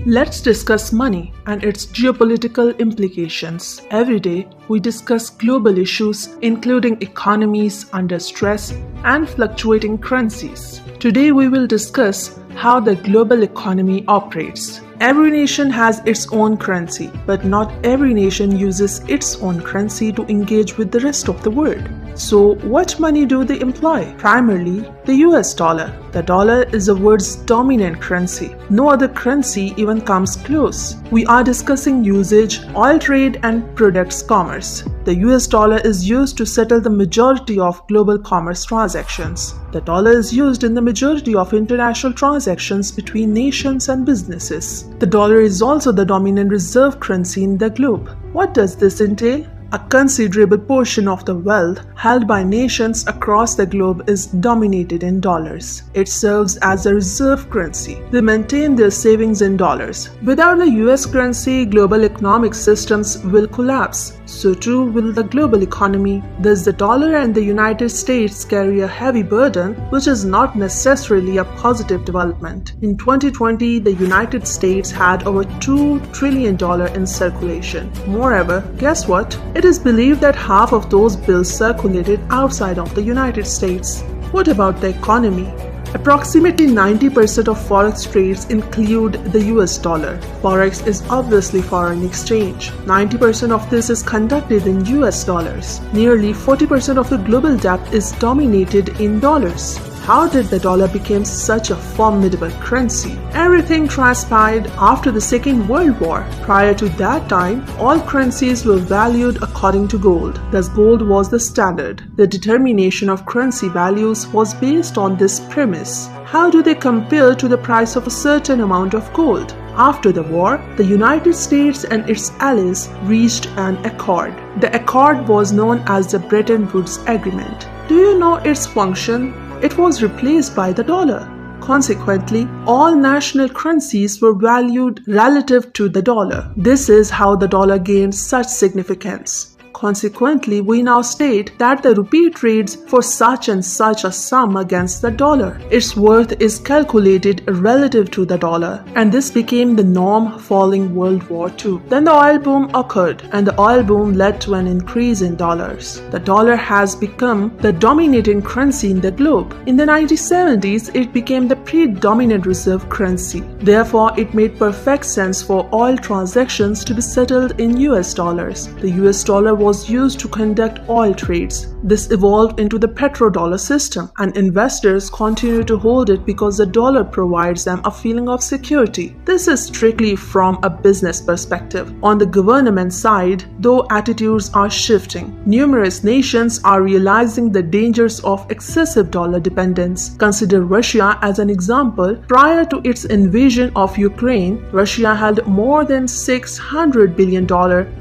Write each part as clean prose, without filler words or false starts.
Let's discuss money and its geopolitical implications. Every day, we discuss global issues including economies under stress and fluctuating currencies. Today, we will discuss how the global economy operates. Every nation has its own currency, but not every nation uses its own currency to engage with the rest of the world. So, what money do they employ? Primarily, the US dollar. The dollar is the world's dominant currency. No other currency even comes close. We are discussing usage, oil trade, and products commerce. The US dollar is used to settle the majority of global commerce transactions. The dollar is used in the majority of international transactions between nations and businesses. The dollar is also the dominant reserve currency in the globe. What does this entail? A considerable portion of the wealth held by nations across the globe is dominated in dollars. It serves as a reserve currency. They maintain their savings in dollars. Without the US currency, global economic systems will collapse. So too will the global economy. Thus, the dollar and the United States carry a heavy burden, which is not necessarily a positive development. In 2020, the United States had over $2 trillion in circulation. Moreover, guess what? It is believed that half of those bills circulated outside of the United States. What about the economy? Approximately 90% of forex trades include the US dollar. Forex is obviously foreign exchange. 90% of this is conducted in US dollars. Nearly 40% of the global debt is dominated in dollars. How did the dollar become such a formidable currency? Everything transpired after the Second World War. Prior to that time, all currencies were valued according to gold. Thus, gold was the standard. The determination of currency values was based on this premise. How do they compare to the price of a certain amount of gold? After the war, the United States and its allies reached an accord. The accord was known as the Bretton Woods Agreement. Do you know its function? It was replaced by the dollar. Consequently, all national currencies were valued relative to the dollar. This is how the dollar gained such significance. Consequently, we now state that the rupee trades for such and such a sum against the dollar. Its worth is calculated relative to the dollar, and this became the norm following World War II. Then the oil boom occurred, and the oil boom led to an increase in dollars. The dollar has become the dominating currency in the globe. In the 1970s, it became the predominant reserve currency. Therefore, it made perfect sense for oil transactions to be settled in US dollars. The US dollar was used to conduct oil trades. This evolved into the petrodollar system, and investors continue to hold it because the dollar provides them a feeling of security. This is strictly from a business perspective. On the government side, though, attitudes are shifting. Numerous nations are realizing the dangers of excessive dollar dependence. Consider Russia as an example. Prior to its invasion of Ukraine, Russia held more than $600 billion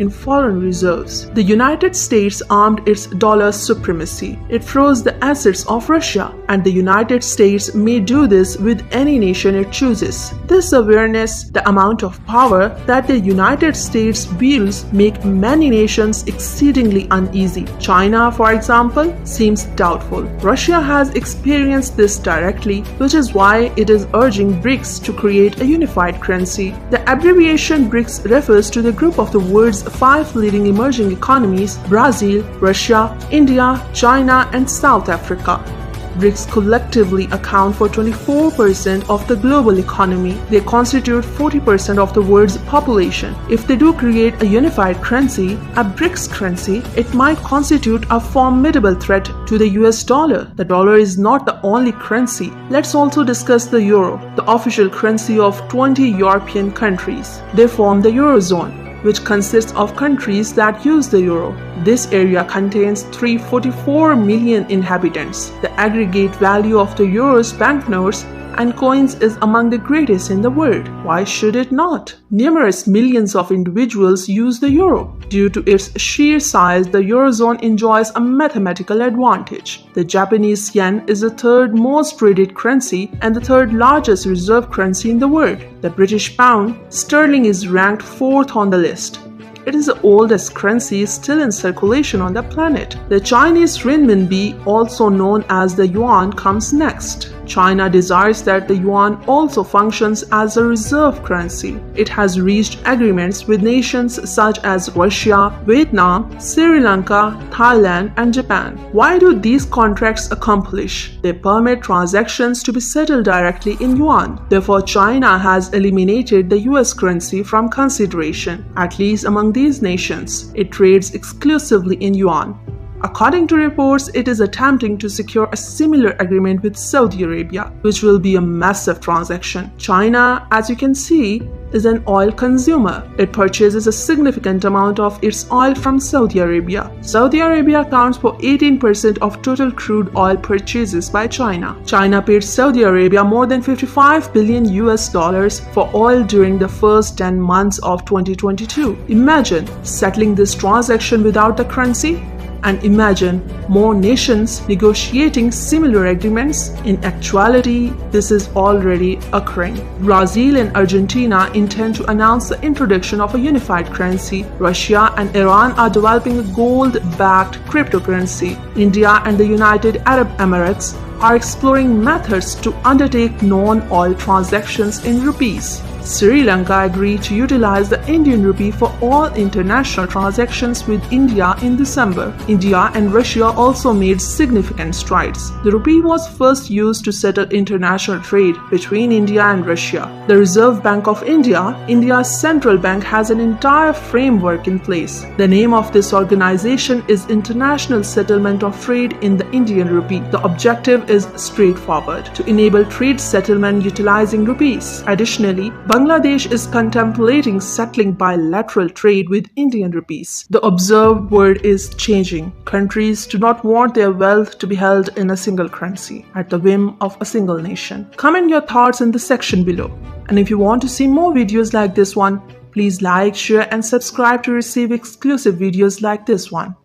in foreign reserves. The United States armed its dollar supremacy. It froze the assets of Russia, and the United States may do this with any nation it chooses. This awareness, the amount of power that the United States wields, make many nations exceedingly uneasy. China, for example, seems doubtful. Russia has experienced this directly, which is why it is urging BRICS to create a unified currency. The abbreviation BRICS refers to the group of the world's 5 leading emerging economies: Brazil, Russia, India, China, and South Africa. BRICS collectively account for 24% of the global economy. They constitute 40% of the world's population. If they do create a unified currency, a BRICS currency, it might constitute a formidable threat to the US dollar. The dollar is not the only currency. Let's also discuss the euro, the official currency of 20 European countries. They form the Eurozone, which consists of countries that use the euro. This area contains 344 million inhabitants. The aggregate value of the euro's banknotes and coins is among the greatest in the world. Why should it not? Numerous millions of individuals use the euro. Due to its sheer size, the Eurozone enjoys a mathematical advantage. The Japanese yen is the third most traded currency and the third largest reserve currency in the world. The British pound sterling is ranked 4th on the list. It is the oldest currency still in circulation on the planet. The Chinese renminbi, also known as the yuan, comes next. China desires that the yuan also functions as a reserve currency. It has reached agreements with nations such as Russia, Vietnam, Sri Lanka, Thailand, and Japan. Why do these contracts accomplish? They permit transactions to be settled directly in yuan. Therefore, China has eliminated the US currency from consideration. At least among these nations, it trades exclusively in yuan. According to reports, it is attempting to secure a similar agreement with Saudi Arabia, which will be a massive transaction. China, as you can see, is an oil consumer. It purchases a significant amount of its oil from Saudi Arabia. Saudi Arabia accounts for 18% of total crude oil purchases by China. China paid Saudi Arabia more than 55 billion US dollars for oil during the first 10 months of 2022. Imagine settling this transaction without the currency. And imagine more nations negotiating similar agreements. In actuality, this is already occurring. Brazil and Argentina intend to announce the introduction of a unified currency. Russia and Iran are developing a gold-backed cryptocurrency. India and the United Arab Emirates are exploring methods to undertake non-oil transactions in rupees. Sri Lanka agreed to utilize the Indian rupee for all international transactions with India in December. India and Russia also made significant strides. The rupee was first used to settle international trade between India and Russia. The Reserve Bank of India, India's central bank, has an entire framework in place. The name of this organization is International Settlement of Trade in the Indian Rupee. The objective is straightforward: to enable trade settlement utilizing rupees. Additionally, Bangladesh is contemplating settling bilateral trade with Indian rupees. The observed world is changing. Countries do not want their wealth to be held in a single currency at the whim of a single nation. Comment your thoughts in the section below. And if you want to see more videos like this one, please like, share, and subscribe to receive exclusive videos like this one.